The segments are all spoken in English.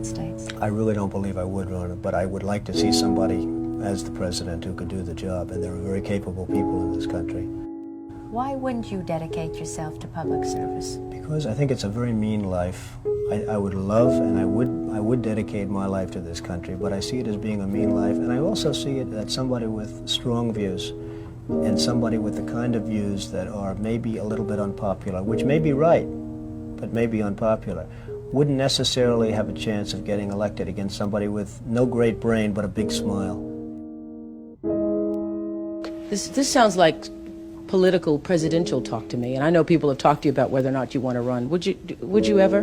United States? I really don't believe I would run it, but I would like to see somebody as the president who could do the job, and there are very capable people in this country. Why wouldn't you dedicate yourself to public service? Because I think it's a very mean life. I would love and I would dedicate my life to this country, but I see it as being a mean life, and I also see it as somebody with strong views and somebody with the kind of views that are maybe a little bit unpopular, which may be right, but may be unpopular, wouldn't necessarily have a chance of getting elected against somebody with no great brain but a big smile. This sounds like political presidential talk to me, and I know people have talked to you about whether or not you want to run. Would you ever?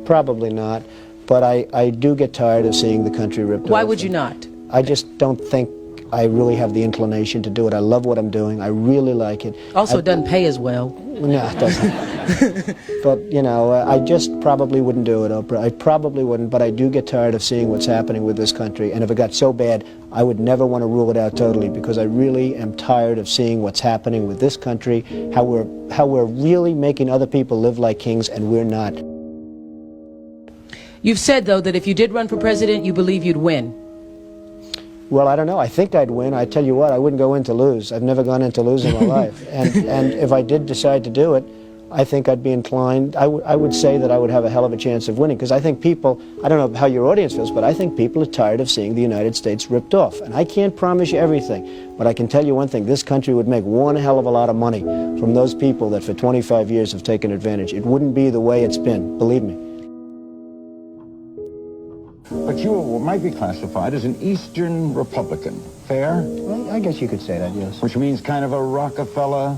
Probably not, but I do get tired of seeing the country ripped off. Why would you not? I just don't think I really have the inclination to do it. I love what I'm doing. I really like it. Also, it doesn't pay as well. No, it doesn't. But, you know, I just probably wouldn't do it, Oprah. I probably wouldn't, but I do get tired of seeing what's happening with this country. And if it got so bad, I would never want to rule it out totally, because I really am tired of seeing what's happening with this country, how we're really making other people live like kings, and we're not. You've said, though, that if you did run for president, you believe you'd win. Well, I don't know. I think I'd win. I tell you what, I wouldn't go in to lose. I've never gone in to lose in my life. And if I did decide to do it, I think I'd be inclined, I would say that I would have a hell of a chance of winning, because I think people, I don't know how your audience feels, but I think people are tired of seeing the United States ripped off. And I can't promise you everything, but I can tell you one thing: this country would make one hell of a lot of money from those people that for 25 years have taken advantage. It wouldn't be the way it's been, believe me. But you might be classified as an Eastern Republican. Fair? Well, I guess you could say that, yes. Which means kind of a Rockefeller,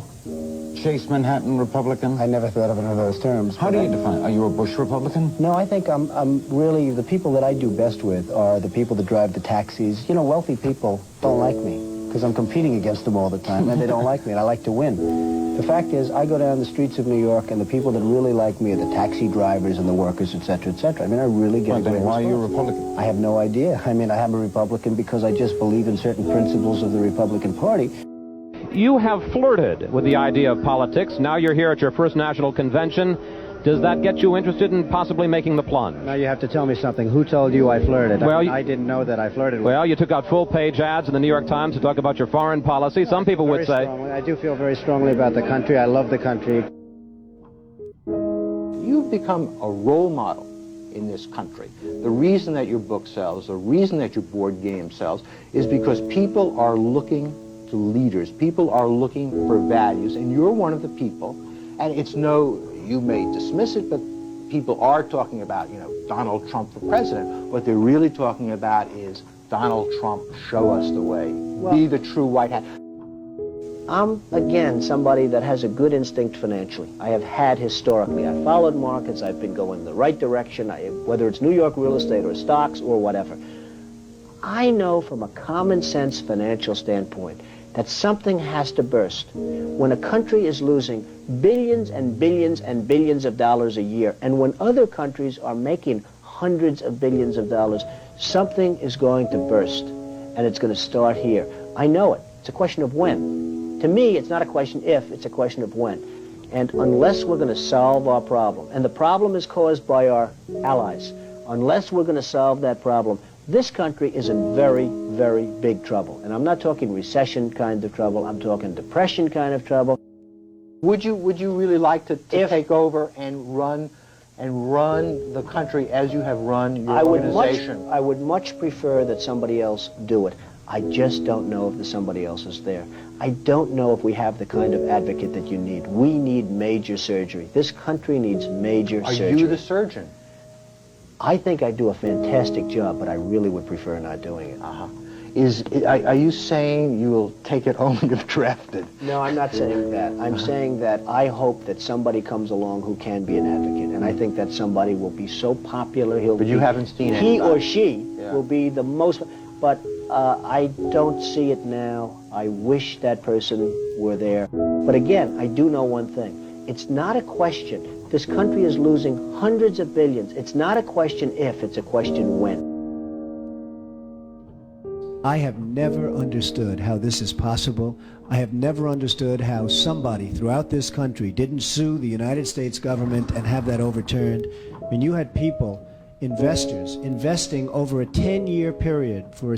Chase Manhattan Republican? I never thought of it in those terms. How do you define? Are you a Bush Republican? No, I think I'm really, the people that I do best with are the people that drive the taxis. You know, wealthy people don't like me, because I'm competing against them all the time, and they don't like me, and I like to win. The fact is, I go down the streets of New York, and the people that really like me are the taxi drivers and the workers, etc., etc. I mean, I really get Then why are you a Republican? I have no idea. I mean, I am a Republican because I just believe in certain principles of the Republican Party. You have flirted with the idea of politics. Now you're here at your first national convention. Does that get you interested in possibly making the plunge? Now you have to tell me something. Who told you I flirted? Well, I didn't know that I flirted with. Well, you took out full-page ads in the New York Times to talk about your foreign policy. Some people would say... I do feel very strongly about the country. I love the country. You've become a role model in this country. The reason that your book sells, the reason that your board game sells, is because people are looking to leaders. People are looking for values, and you're one of the people. And it's no... You may dismiss it, but people are talking about, you know, Donald Trump for president. What they're really talking about is Donald Trump, show us the way. Be the true white hat. I'm, again, somebody that has a good instinct financially. I have had historically. I followed markets. I've been going the right direction, whether it's New York real estate or stocks or whatever. I know from a common sense financial standpoint that something has to burst. When a country is losing billions and billions and billions of dollars a year, and when other countries are making hundreds of billions of dollars, something is going to burst, and it's going to start here. I know it. It's a question of when. To me, it's not a question if, it's a question of when. And unless we're going to solve our problem, and the problem is caused by our allies, unless we're going to solve that problem, this country is in very, very big trouble. And I'm not talking recession kind of trouble, I'm talking depression kind of trouble. Would you really like to take over and run the country as you have run your organization? I would much prefer that somebody else do it. I just don't know if somebody else is there. I don't know if we have the kind of advocate that you need. We need major surgery. This country needs major surgery. Are you the surgeon? I think I do a fantastic job, but I really would prefer not doing it. Are you saying you will take it home if drafted? No, I'm not saying that. I'm saying that I hope that somebody comes along who can be an advocate, and I think that somebody will be so popular, But you haven't seen anybody. He or she will be the most, but I don't see it now. I wish that person were there. But again, I do know one thing. It's not a question. This country is losing hundreds of billions. It's not a question if, it's a question when. I have never understood how this is possible. I have never understood how somebody throughout this country didn't sue the United States government and have that overturned. I mean, you had people investors investing over a 10-year period for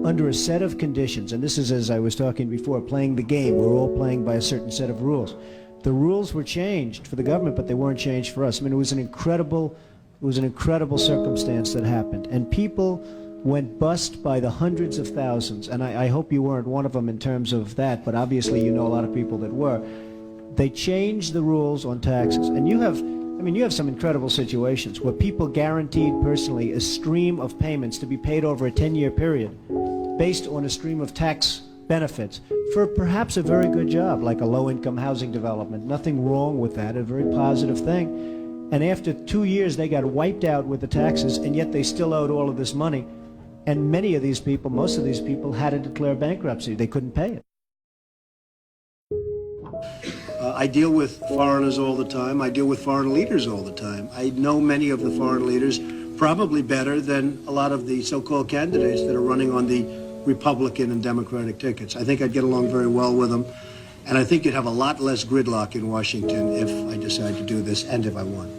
under a set of conditions, and this is, as I was talking before, playing the game. We're all playing by a certain set of rules. The rules were changed for the government, but they weren't changed for us. I mean, it was an incredible circumstance that happened, and people went bust by the hundreds of thousands, and I hope you weren't one of them in terms of that, but obviously you know a lot of people that were. They changed the rules on taxes, and you have some incredible situations where people guaranteed personally a stream of payments to be paid over a 10-year period based on a stream of tax benefits for perhaps a very good job, like a low-income housing development. Nothing wrong with that, a very positive thing. And after 2 years, they got wiped out with the taxes, and yet they still owed all of this money. And many of these people, most of these people, had to declare bankruptcy. They couldn't pay it. I deal with foreigners all the time. I deal with foreign leaders all the time. I know many of the foreign leaders probably better than a lot of the so-called candidates that are running on the Republican and Democratic tickets. I think I'd get along very well with them. And I think you'd have a lot less gridlock in Washington if I decide to do this and if I won.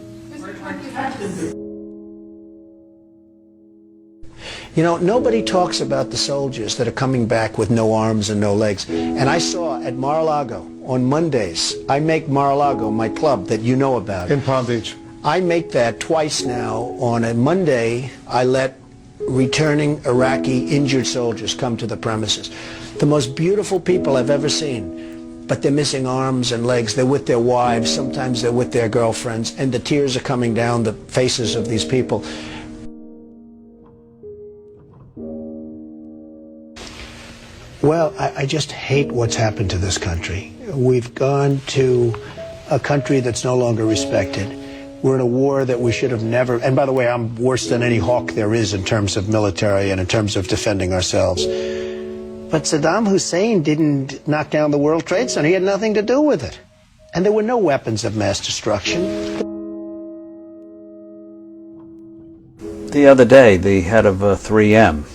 You know, nobody talks about the soldiers that are coming back with no arms and no legs. And I saw at Mar-a-Lago on Mondays, I make Mar-a-Lago my club that you know about. In Palm Beach. I make that twice now. On a Monday, I let returning Iraqi injured soldiers come to the premises. The most beautiful people I've ever seen, but they're missing arms and legs. They're with their wives. Sometimes they're with their girlfriends, and the tears are coming down the faces of these people. Well, I just hate what's happened to this country. We've gone to a country that's no longer respected. We're in a war that we should have never, and by the way, I'm worse than any hawk there is in terms of military and in terms of defending ourselves. But Saddam Hussein didn't knock down the World Trade Center. He had nothing to do with it. And there were no weapons of mass destruction. The other day, the head of 3M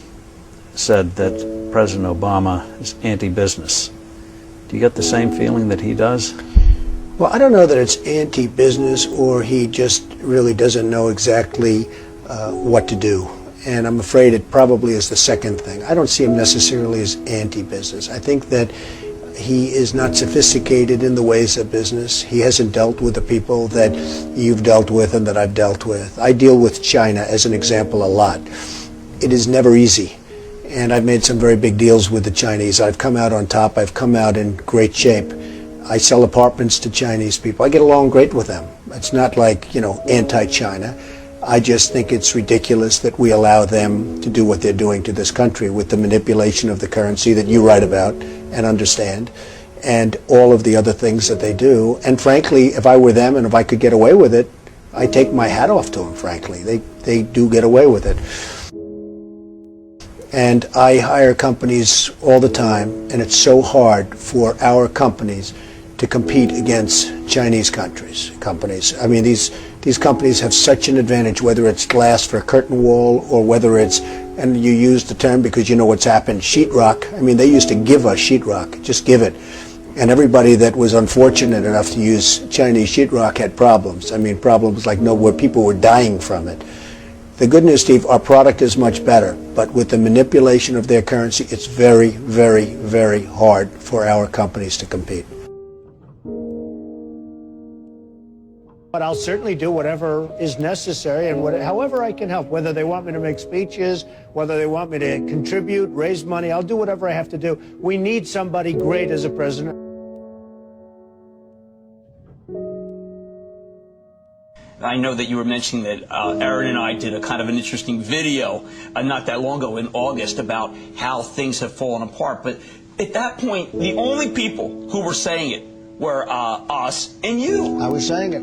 said that President Obama is anti-business. Do you get the same feeling that he does? Well, I don't know that it's anti-business or he just really doesn't know exactly what to do. And I'm afraid it probably is the second thing. I don't see him necessarily as anti-business. I think that he is not sophisticated in the ways of business. He hasn't dealt with the people that you've dealt with and that I've dealt with. I deal with China, as an example, a lot. It is never easy. And I've made some very big deals with the Chinese. I've come out on top. I've come out in great shape. I sell apartments to Chinese people. I get along great with them. It's not like, anti-China. I just think it's ridiculous that we allow them to do what they're doing to this country with the manipulation of the currency that you write about and understand, and all of the other things that they do. And frankly, if I were them and if I could get away with it, I take my hat off to them, frankly. They do get away with it. And I hire companies all the time, and it's so hard for our companies to compete against Chinese companies. I mean, these companies have such an advantage, whether it's glass for a curtain wall or whether it's, and you use the term because you know what's happened, sheetrock. I mean, they used to give us sheetrock, just give it. And everybody that was unfortunate enough to use Chinese sheetrock had problems. I mean, problems like where people were dying from it. The good news, Steve, our product is much better, but with the manipulation of their currency, it's very, very, very hard for our companies to compete. But I'll certainly do whatever is necessary and however I can help, whether they want me to make speeches, whether they want me to contribute, raise money, I'll do whatever I have to do. We need somebody great as a president. I know that you were mentioning that Aaron and I did a kind of an interesting video not that long ago in August about how things have fallen apart. But at that point, the only people who were saying it were us and you. I was saying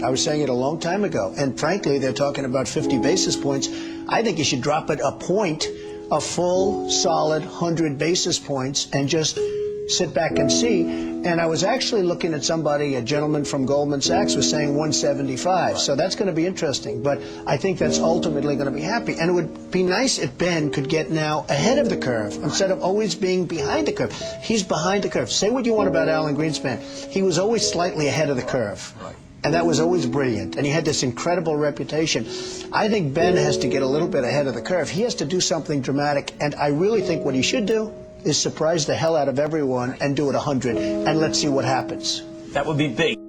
it a long time ago. And frankly, they're talking about 50 basis points. I think you should drop it a point, a full, solid 100 basis points, and just sit back and see. And I was actually looking at somebody, a gentleman from Goldman Sachs was saying 175. So that's going to be interesting. But I think that's ultimately going to be happy. And it would be nice if Ben could get now ahead of the curve instead of always being behind the curve. He's behind the curve. Say what you want about Alan Greenspan. He was always slightly ahead of the curve. And that was always brilliant. And he had this incredible reputation. I think Ben has to get a little bit ahead of the curve. He has to do something dramatic. And I really think what he should do is surprise the hell out of everyone and do it 100. And let's see what happens. That would be big.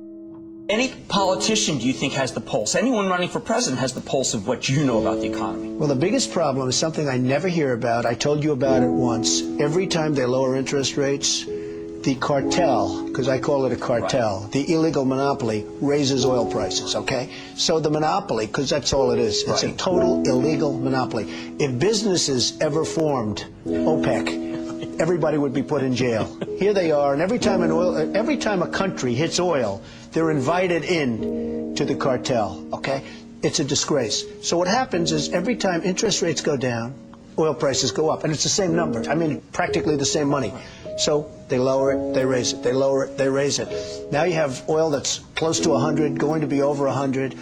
Any politician, do you think, has the pulse? Anyone running for president has the pulse of what you know about the economy? Well, the biggest problem is something I never hear about. I told you about it once. Every time they lower interest rates, the cartel, because I call it a cartel, right, the illegal monopoly raises oil prices, okay? So the monopoly, because that's all it is, it's a total illegal monopoly. If businesses ever formed OPEC, everybody would be put in jail. Here they are, and every time a country hits oil, they're invited in to the cartel, okay? It's a disgrace. So what happens is every time interest rates go down, oil prices go up, and it's the same number. I mean, practically the same money. So they lower it, they raise it, they lower it, they raise it. Now you have oil that's close to 100, going to be over 100,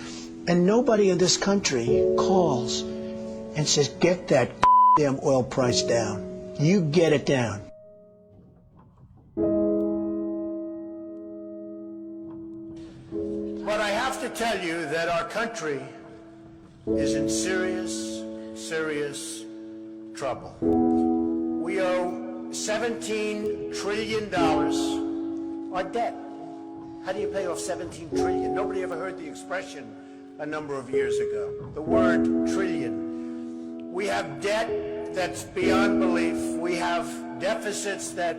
and nobody in this country calls and says, get that damn oil price down. You get it down. But I have to tell you that our country is in serious, serious trouble. We owe $17 trillion our debt. How do you pay off $17 trillion? Nobody ever heard the expression a number of years ago. The word trillion. We have debt that's beyond belief. We have deficits that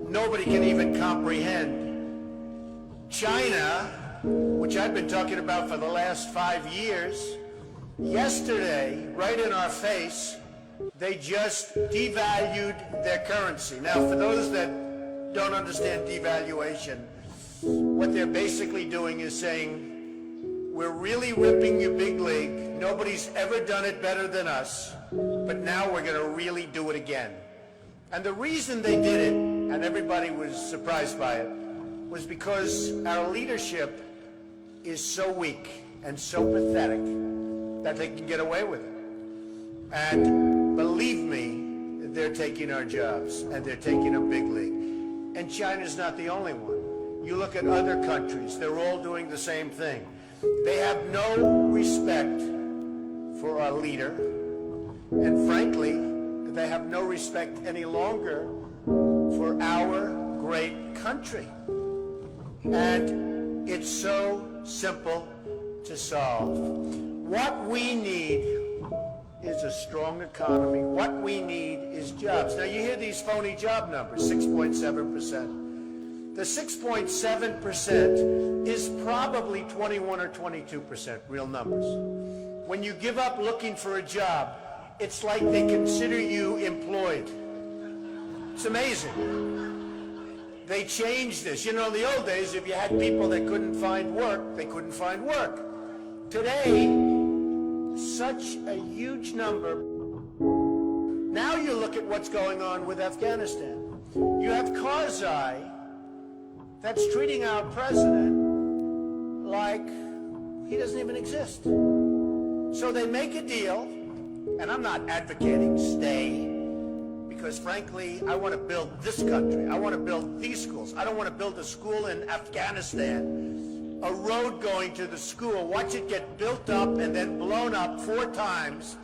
nobody can even comprehend. China, which I've been talking about for the last 5 years, yesterday, right in our face, they just devalued their currency. Now, for those that don't understand devaluation, what they're basically doing is saying, we're really ripping you big league. Nobody's ever done it better than us, but now we're going to really do it again. And the reason they did it, and everybody was surprised by it, was because our leadership is so weak and so pathetic that they can get away with it. And believe me, they're taking our jobs, and they're taking a big league. And China's not the only one. You look at other countries, they're all doing the same thing. They have no respect for our leader, and frankly, they have no respect any longer for our great country. And it's so simple to solve. What we need is a strong economy. What we need is jobs. Now, you hear these phony job numbers, 6.7%. The 6.7% is probably 21 or 22% real numbers. When you give up looking for a job, it's like they consider you employed. It's amazing. They changed this. You know, in the old days, if you had people that couldn't find work, they couldn't find work. Today, such a huge number. Now you look at what's going on with Afghanistan. You have Karzai that's treating our president like he doesn't even exist. So they make a deal, and I'm not advocating stay, because frankly, I want to build this country. I want to build these schools. I don't want to build a school in Afghanistan, a road going to the school, watch it get built up and then blown up 4 times,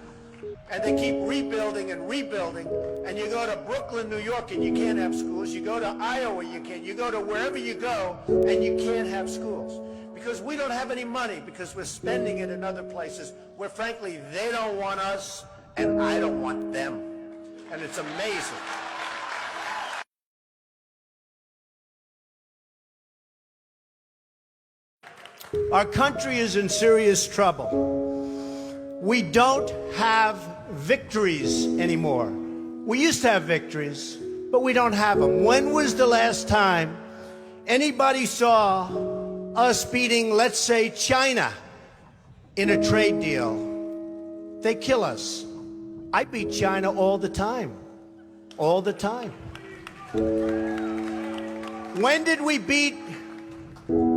and they keep rebuilding and rebuilding, and you go to Brooklyn, New York, and you can't have schools. You go to Iowa, you can't. You go to wherever you go, and you can't have schools. Because we don't have any money, because we're spending it in other places where, frankly, they don't want us, and I don't want them. And it's amazing. Our country is in serious trouble. We don't have victories anymore. We used to have victories, but we don't have them. When was the last time anybody saw us beating, let's say, China in a trade deal? They kill us. I beat China all the time. All the time. When did we beat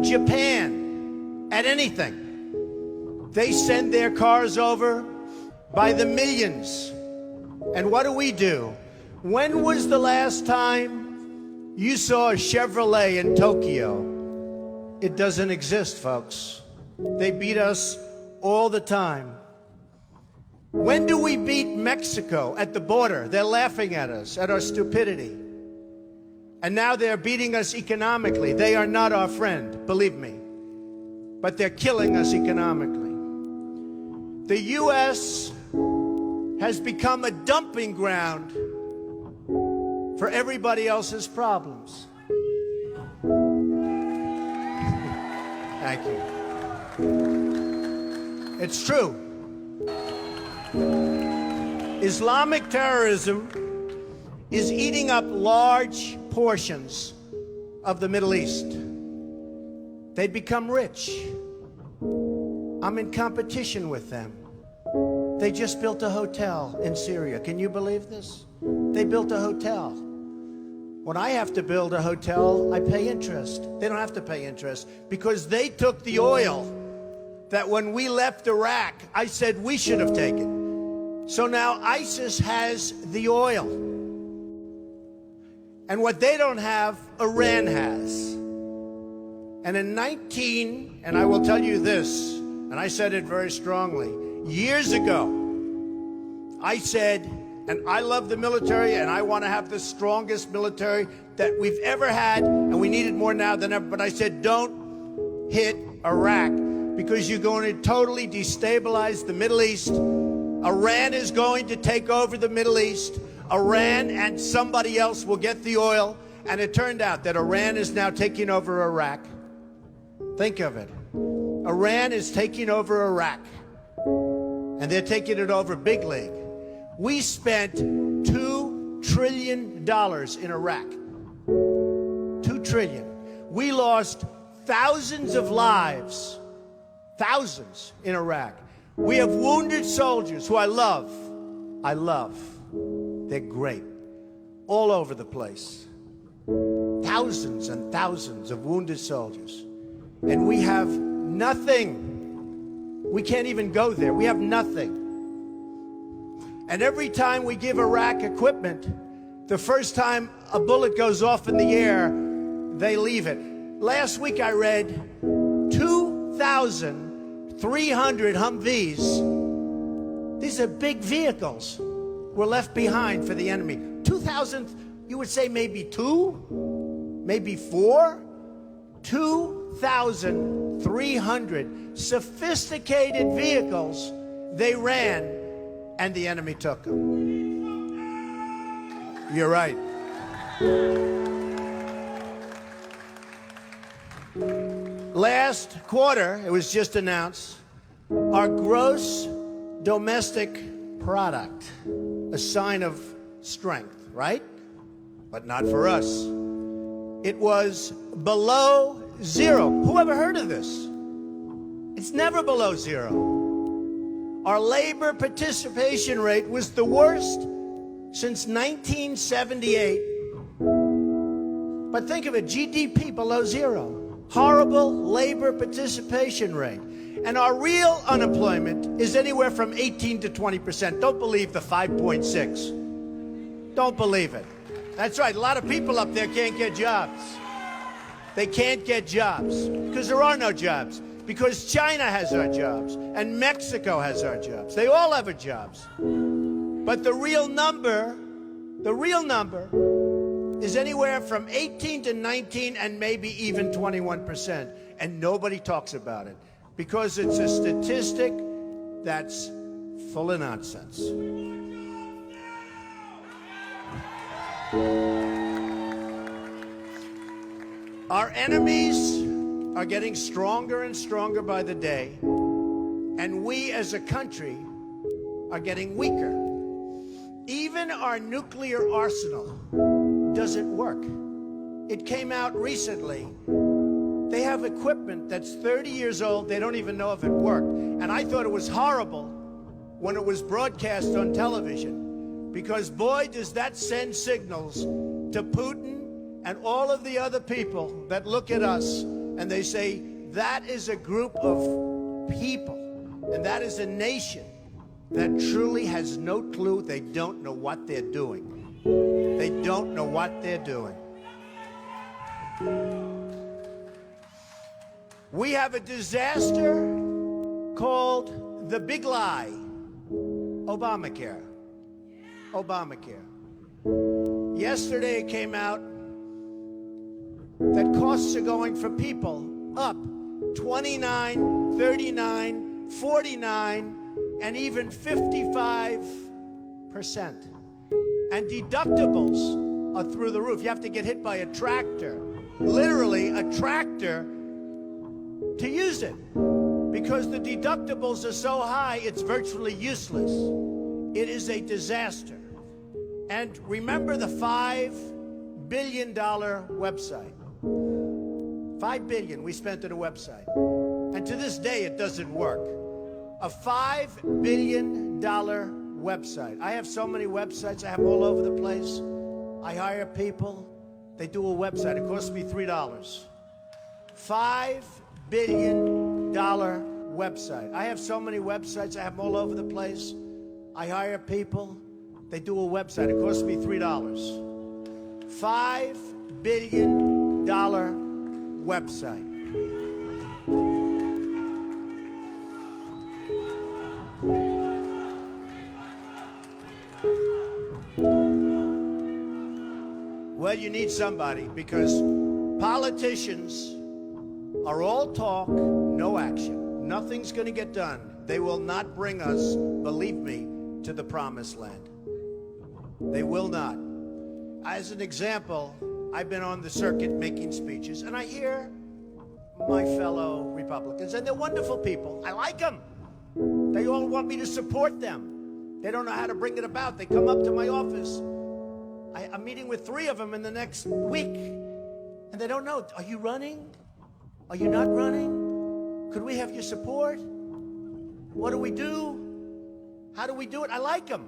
Japan at anything? They send their cars over by the millions. And what do? When was the last time you saw a Chevrolet in Tokyo? It doesn't exist, folks. They beat us all the time. When do we beat Mexico at the border? They're laughing at us, at our stupidity. And now they're beating us economically. They are not our friend, believe me. But they're killing us economically. The U.S. has become a dumping ground for everybody else's problems. Thank you. It's true. Islamic terrorism is eating up large portions of the Middle East. They'd become rich. I'm in competition with them. They just built a hotel in Syria. Can you believe this? They built a hotel. When I have to build a hotel, I pay interest. They don't have to pay interest because they took the oil that when we left Iraq, I said we should have taken. So now ISIS has the oil. And what they don't have, Iran has. And in and I will tell you this, and I said it very strongly, years ago, I said, and I love the military, and I want to have the strongest military that we've ever had, and we need it more now than ever, but I said, don't hit Iraq, because you're going to totally destabilize the Middle East. Iran is going to take over the Middle East. Iran and somebody else will get the oil, and it turned out that Iran is now taking over Iraq. Think of it. Iran is taking over Iraq, and they're taking it over big league. We spent $2 trillion in Iraq. $2 trillion. We lost thousands of lives, thousands in Iraq. We have wounded soldiers who I love. They're great. All over the place. Thousands and thousands of wounded soldiers. And we have nothing. We can't even go there. We have nothing. And every time we give Iraq equipment, the first time a bullet goes off in the air, they leave it. Last week I read 2,300 Humvees. These are big vehicles. Were left behind for the enemy. 2,000, you would say maybe 2, maybe 4. 2,300 sophisticated vehicles they ran, and the enemy took them. You're right. Last quarter, it was just announced, our gross domestic product, a sign of strength, right? But not for us. It was below zero. Who ever heard of this? It's never below zero. Our labor participation rate was the worst since 1978. But think of it, GDP below zero. Horrible labor participation rate. And our real unemployment is anywhere from 18 to 20%. Don't believe the 5.6. Don't believe it. That's right. A lot of people up there can't get jobs. They can't get jobs because there are no jobs. Because China has our jobs and Mexico has our jobs. They all have our jobs. But the real number is anywhere from 18 to 19 and maybe even 21%. And nobody talks about it because it's a statistic that's full of nonsense. Our enemies are getting stronger and stronger by the day, and we as a country are getting weaker. Even our nuclear arsenal doesn't work. It came out recently. They have equipment that's 30 years old. They don't even know if it worked. And I thought it was horrible when it was broadcast on television, because boy, does that send signals to Putin and all of the other people that look at us and they say, that is a group of people and that is a nation that truly has no clue. They don't know what they're doing. They don't know what they're doing. We have a disaster called the big lie, Obamacare. Obamacare. Yesterday it came out that costs are going for people up 29, 39, 49, and even 55%. And deductibles are through the roof. You have to get hit by a tractor, literally a tractor, to use it. Because the deductibles are so high, it's virtually useless. It is a disaster. And remember the $5 billion website. $5 billion we spent on a website. And to this day, it doesn't work. A $5 billion website. I have so many websites. I have them all over the place. I hire people. They do a website. It costs me $3. $5 billion website. I have so many websites. I have them all over the place. I hire people. They do a website. It costs me $3. $5 billion website. Well, you need somebody, because politicians are all talk, no action. Nothing's going to get done. They will not bring us, believe me, to the promised land. They will not. As an example, I've been on the circuit making speeches, and I hear my fellow Republicans, and they're wonderful people. I like them. They all want me to support them. They don't know how to bring it about. They come up to my office. I'm meeting with 3 of them in the next week, and they don't know. Are you running? Are you not running? Could we have your support? What do we do? How do we do it? I like them.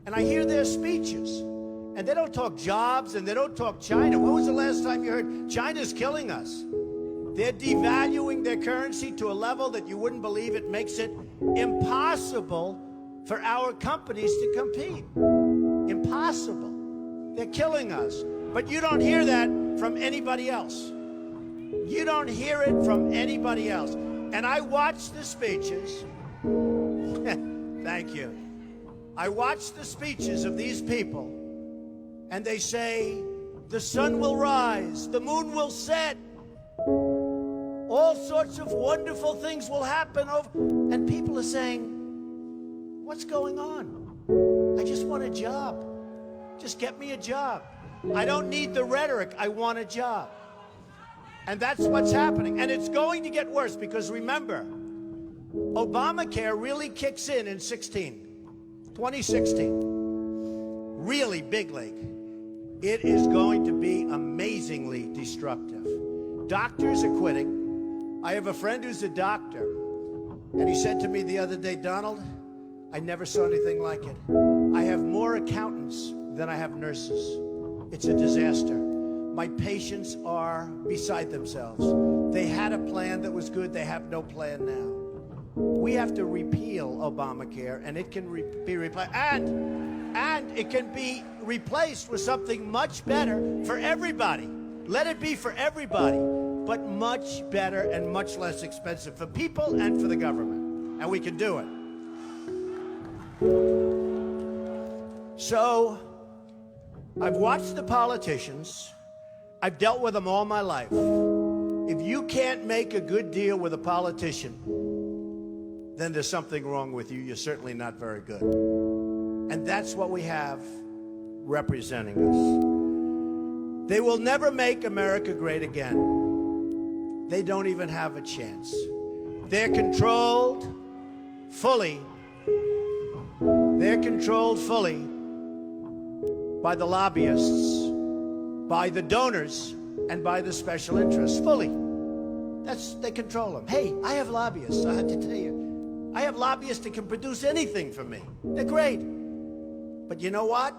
And I hear their speeches, and they don't talk jobs, and they don't talk China. When was the last time you heard China's killing us? They're devaluing their currency to a level that you wouldn't believe. It makes it impossible for our companies to compete. Impossible. They're killing us. But you don't hear that from anybody else. You don't hear it from anybody else. And I watch the speeches. Thank you. I watch the speeches of these people, and they say, the sun will rise, the moon will set, all sorts of wonderful things will happen. And people are saying, what's going on? I just want a job. Just get me a job. I don't need the rhetoric. I want a job. And that's what's happening. And it's going to get worse, because remember, Obamacare really kicks in 2016. Really big league. It is going to be amazingly destructive. Doctors are quitting. I have a friend who's a doctor, and he said to me the other day, Donald, I never saw anything like it. I have more accountants than I have nurses. It's a disaster. My patients are beside themselves. They had a plan that was good. They have no plan now. We have to repeal Obamacare, and it can be replaced. And it can be replaced with something much better for everybody. Let it be for everybody, but much better and much less expensive for people and for the government. And we can do it. So, I've watched the politicians. I've dealt with them all my life. If you can't make a good deal with a politician, then there's something wrong with you. You're certainly not very good. And that's what we have representing us. They will never make America great again. They don't even have a chance. They're controlled fully. They're controlled fully by the lobbyists, by the donors, and by the special interests. Fully. They control them. Hey, I have lobbyists, I have to tell you. I have lobbyists that can produce anything for me. They're great. But you know what?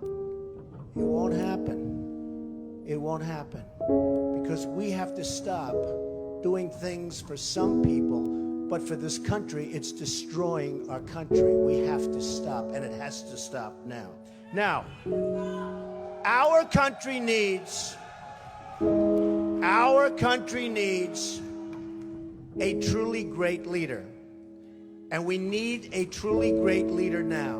It won't happen. It won't happen. Because we have to stop doing things for some people, but for this country, it's destroying our country. We have to stop, and it has to stop now. Now, our country needs a truly great leader. And we need a truly great leader now.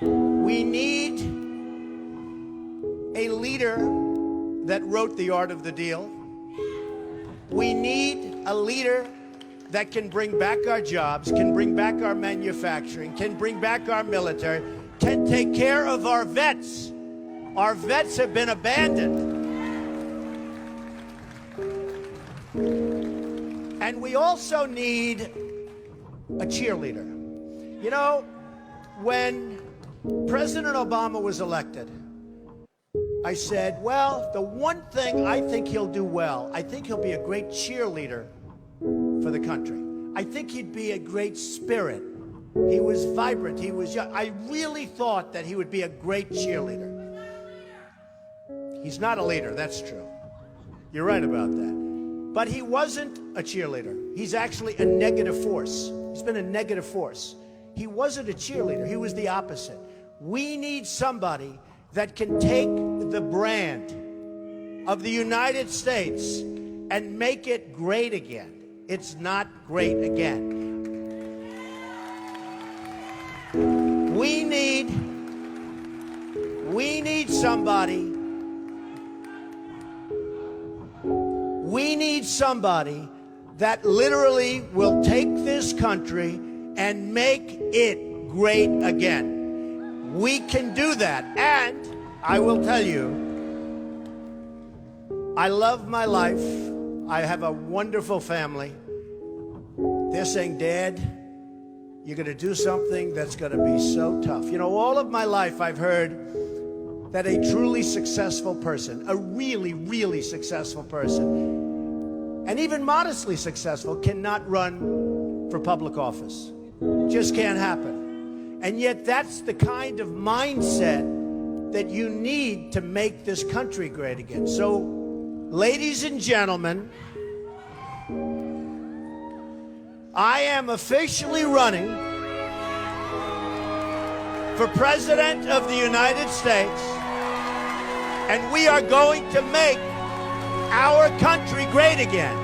We need a leader that wrote The Art of the Deal. We need a leader that can bring back our jobs, can bring back our manufacturing, can bring back our military, can take care of our vets. Our vets have been abandoned. And we also need a cheerleader. You know, when President Obama was elected, I said, well, the one thing I think he'll do well, I think he'll be a great cheerleader for the country. I think he'd be a great spirit. He was vibrant, he was young. I really thought that he would be a great cheerleader. He's not a leader, that's true. You're right about that. But he wasn't a cheerleader. He's actually a negative force. He's been a negative force. He wasn't a cheerleader. He was the opposite. We need somebody that can take the brand of the United States and make it great again. It's not great again. We need somebody. We need somebody that literally will take this country and make it great again. We can do that. And I will tell you, I love my life. I have a wonderful family. They're saying, Dad, you're going to do something that's going to be so tough. You know, all of my life I've heard that a truly successful person, a really, really successful person, and even modestly successful, cannot run for public office. Just can't happen. And yet that's the kind of mindset that you need to make this country great again. So, ladies and gentlemen, I am officially running for President of the United States, and we are going to make our country great again.